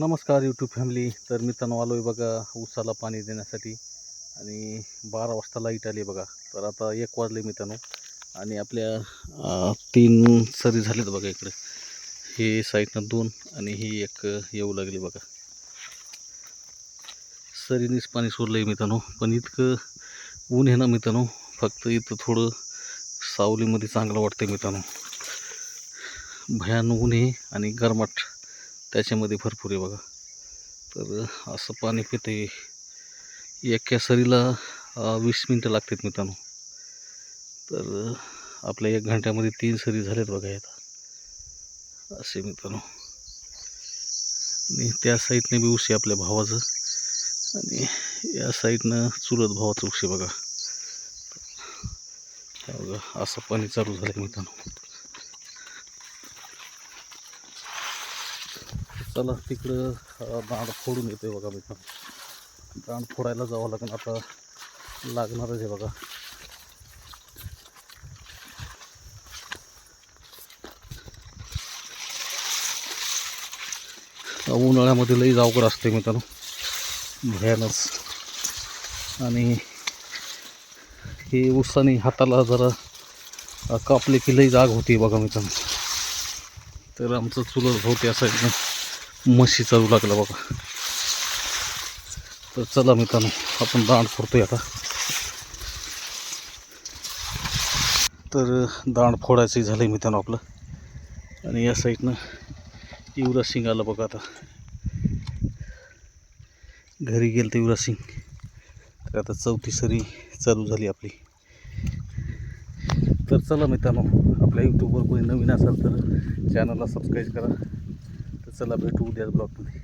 नमस्कार YouTube family. तर मित्रांनो आलो आहे बघा ऊसाला पाणी देण्यासाठी आणि 12 वाजता लाईट आली बघा. तर आता 1 वाजले मित्रांनो आणि आपल्या 3 सरी झालेत बघा. इकडे हे साईडनं 2 आणि ही एक येऊ लागली बघा. सरीनीच पाणी सोडलं आहे मित्रांनो, पण इतकं ऊन आहे ना मित्रांनो, फक्त इथं थोडं सावलीमध्ये चांगलं वाटतं मित्रांनो. भयान ऊन आहे आणि गरमाट त्याच्यामध्ये भरपूर आहे बघा. तर असं पाणी पिते. एका सरीला 20 मिनटं लागतात मित्रांनो. तर आपल्या 1 घंट्यामध्ये 3 सरी झाल्यात बघा आता असे मित्रांनो. आणि त्या साईडने बी ऊस आहे आपल्या भावाचं आणि या साईडनं चुलत भावाचं ऊस आहे बघा. असं पाणी चालू झालं मित्रांनो. चला तिकडं दांड फोडून येतोय बघा मित्रांनो. दांड फोडायला जावं लागेल आता, लागणारच आहे बघा. उन्हाळ्यामध्ये लई अवघड असते मित्रांनो, भयानच. आणि हे ऊसाने हाताला जरा कापले की लई जाग होती बघा मित्रांनो. तर आमचं चुलत भाऊ त्या साईडनं म्हशी चालू लागला बघा. तर चला मित्रांनो आपण दांड फोडतोय आता. तर दांड फोडायचं झालं आहे मित्रांनो आपलं. आणि या साईडनं युवराज सिंग आला बघा. आता घरी गेलं तर युवराज सिंग. तर आता 4थी सरी चालू झाली आपली. तर चला मित्रांनो, आपल्या यूट्यूबवर कोणी नवीन असाल तर चॅनलला सबस्क्राईब करा. तर चला भेटू उद्या ब्लॉगमध्ये.